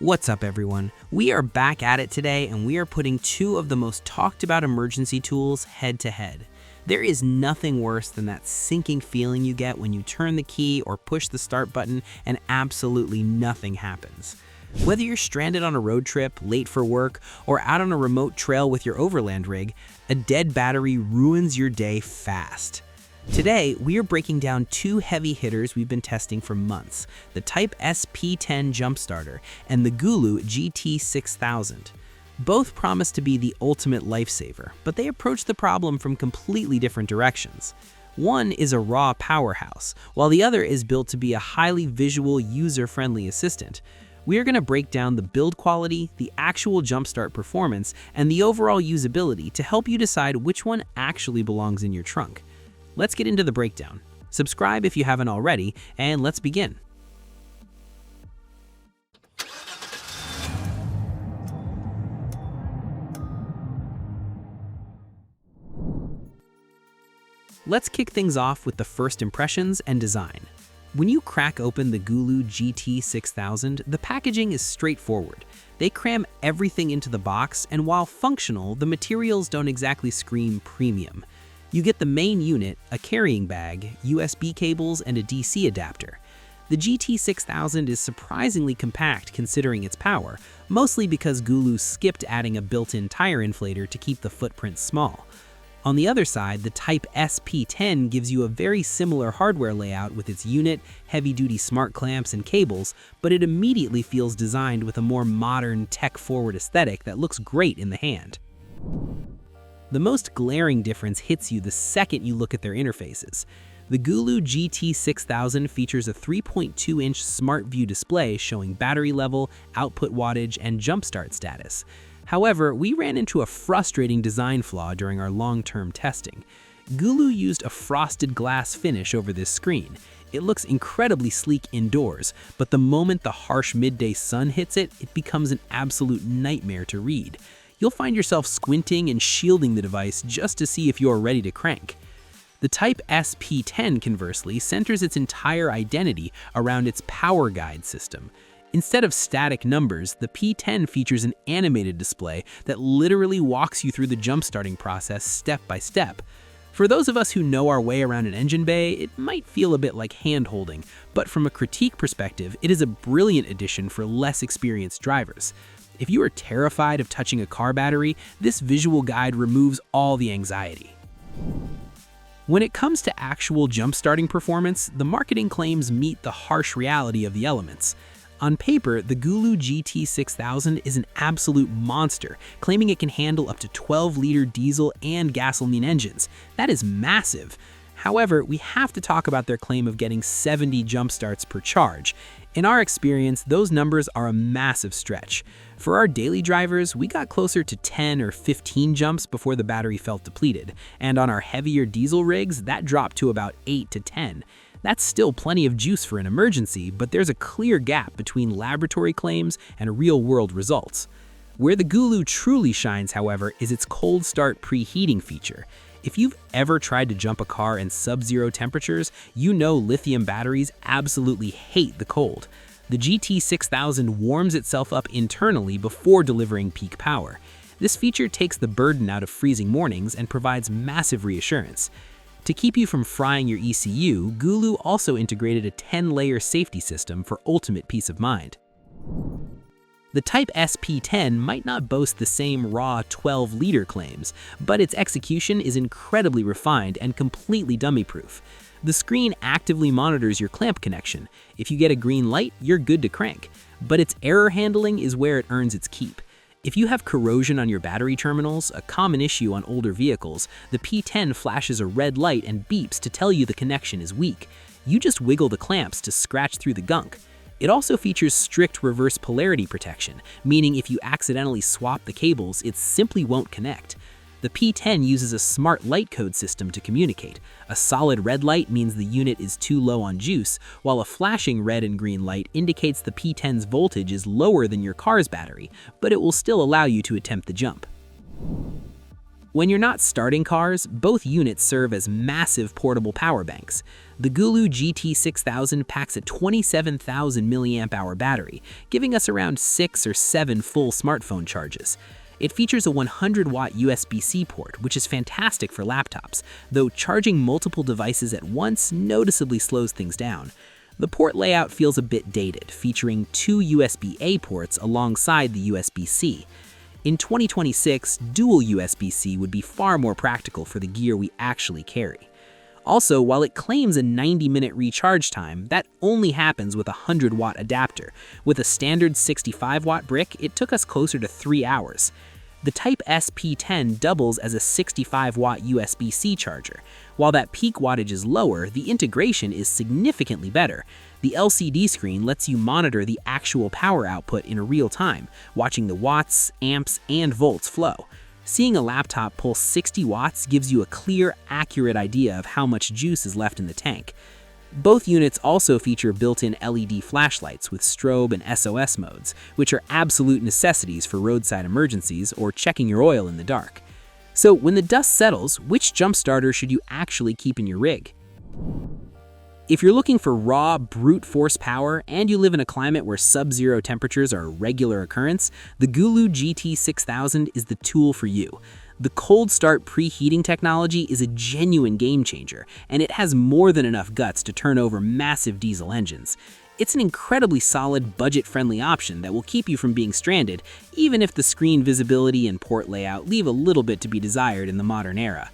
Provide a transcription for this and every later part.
What's up, everyone? We are back at it today, and we are putting two of the most talked about emergency tools head to head. There is nothing worse than that sinking feeling you get when you turn the key or push the start button and absolutely nothing happens. Whether you're stranded on a road trip, late for work, or out on a remote trail with your overland rig, a dead battery ruins your day fast. Today, we are breaking down two heavy hitters we've been testing for months, the TYPE S P10 jumpstarter and the Gooloo GT6000. Both promise to be the ultimate lifesaver, but they approach the problem from completely different directions. One is a raw powerhouse, while the other is built to be a highly visual, user-friendly assistant. We are going to break down the build quality, the actual jumpstart performance, and the overall usability to help you decide which one actually belongs in your trunk. Let's get into the breakdown. Subscribe if you haven't already, and let's begin. Let's kick things off with the first impressions and design. When you crack open the Gooloo GT6000, the packaging is straightforward. They cram everything into the box, and while functional, the materials don't exactly scream premium. You get the main unit, a carrying bag, USB cables, and a DC adapter. The GT6000 is surprisingly compact considering its power, mostly because Gooloo skipped adding a built-in tire inflator to keep the footprint small. On the other side, the TYPE S P10 gives you a very similar hardware layout with its unit, heavy-duty smart clamps, and cables, but it immediately feels designed with a more modern, tech-forward aesthetic that looks great in the hand. The most glaring difference hits you the second you look at their interfaces. The Gooloo GT6000 features a 3.2-inch Smart View display showing battery level, output wattage, and jumpstart status. However, we ran into a frustrating design flaw during our long-term testing. Gooloo used a frosted glass finish over this screen. It looks incredibly sleek indoors, but the moment the harsh midday sun hits it, it becomes an absolute nightmare to read. You'll find yourself squinting and shielding the device just to see if you're ready to crank. The TYPE S P10, conversely, centers its entire identity around its power guide system. Instead of static numbers, the P10 features an animated display that literally walks you through the jump-starting process step by step. For those of us who know our way around an engine bay, it might feel a bit like hand-holding, but from a critique perspective, it is a brilliant addition for less experienced drivers. If you are terrified of touching a car battery, this visual guide removes all the anxiety. When it comes to actual jump-starting performance, the marketing claims meet the harsh reality of the elements. On paper, the Gooloo GT6000 is an absolute monster, claiming it can handle up to 12-liter diesel and gasoline engines. That is massive. However, we have to talk about their claim of getting 70 jump starts per charge. In our experience, those numbers are a massive stretch. For our daily drivers, we got closer to 10 or 15 jumps before the battery felt depleted, and on our heavier diesel rigs, that dropped to about 8 to 10. That's still plenty of juice for an emergency, but there's a clear gap between laboratory claims and real-world results. Where the Gooloo truly shines, however, is its cold start preheating feature. If you've ever tried to jump a car in sub-zero temperatures, you know lithium batteries absolutely hate the cold. The GT6000 warms itself up internally before delivering peak power. This feature takes the burden out of freezing mornings and provides massive reassurance. To keep you from frying your ECU, Gooloo also integrated a 10-layer safety system for ultimate peace of mind. The TYPE S P10 might not boast the same raw 12-liter claims, but its execution is incredibly refined and completely dummy-proof. The screen actively monitors your clamp connection. If you get a green light, you're good to crank. But its error handling is where it earns its keep. If you have corrosion on your battery terminals, a common issue on older vehicles, the P10 flashes a red light and beeps to tell you the connection is weak. You just wiggle the clamps to scratch through the gunk. It also features strict reverse polarity protection, meaning if you accidentally swap the cables, it simply won't connect. The P10 uses a smart light code system to communicate. A solid red light means the unit is too low on juice, while a flashing red and green light indicates the P10's voltage is lower than your car's battery, but it will still allow you to attempt the jump. When you're not starting cars, both units serve as massive portable power banks. The Gooloo GT6000 packs a 27,000 mAh battery, giving us around 6 or 7 full smartphone charges. It features a 100-watt USB-C port, which is fantastic for laptops, though charging multiple devices at once noticeably slows things down. The port layout feels a bit dated, featuring 2 USB-A ports alongside the USB-C. In 2026, dual USB-C would be far more practical for the gear we actually carry. Also, while it claims a 90-minute recharge time, that only happens with a 100-watt adapter. With a standard 65-watt brick, it took us closer to 3 hours. The TYPE S P10 doubles as a 65-watt USB-C charger. While that peak wattage is lower, the integration is significantly better. The LCD screen lets you monitor the actual power output in real time, watching the watts, amps, and volts flow. Seeing a laptop pull 60 watts gives you a clear, accurate idea of how much juice is left in the tank. Both units also feature built-in LED flashlights with strobe and SOS modes, which are absolute necessities for roadside emergencies or checking your oil in the dark. So when the dust settles, which jumpstarter should you actually keep in your rig? If you're looking for raw, brute force power and you live in a climate where sub-zero temperatures are a regular occurrence, the Gooloo GT6000 is the tool for you. The cold start preheating technology is a genuine game changer, and it has more than enough guts to turn over massive diesel engines. It's an incredibly solid, budget-friendly option that will keep you from being stranded, even if the screen visibility and port layout leave a little bit to be desired in the modern era.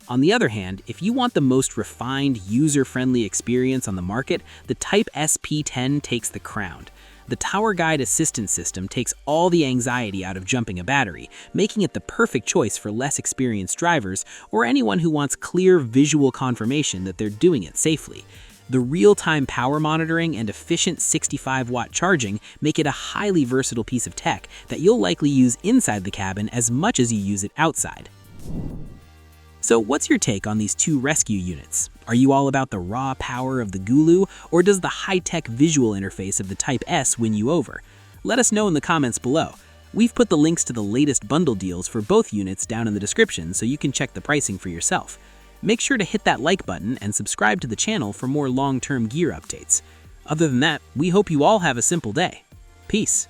On the other hand, if you want the most refined, user-friendly experience on the market, the TYPE S P10 takes the crown. The Tower Guide Assistance System takes all the anxiety out of jumping a battery, making it the perfect choice for less experienced drivers or anyone who wants clear visual confirmation that they're doing it safely. The real-time power monitoring and efficient 65-watt charging make it a highly versatile piece of tech that you'll likely use inside the cabin as much as you use it outside. So what's your take on these two rescue units? Are you all about the raw power of the Gooloo, or does the high-tech visual interface of the TYPE S win you over? Let us know in the comments below. We've put the links to the latest bundle deals for both units down in the description so you can check the pricing for yourself. Make sure to hit that like button and subscribe to the channel for more long-term gear updates. Other than that, we hope you all have a simple day. Peace.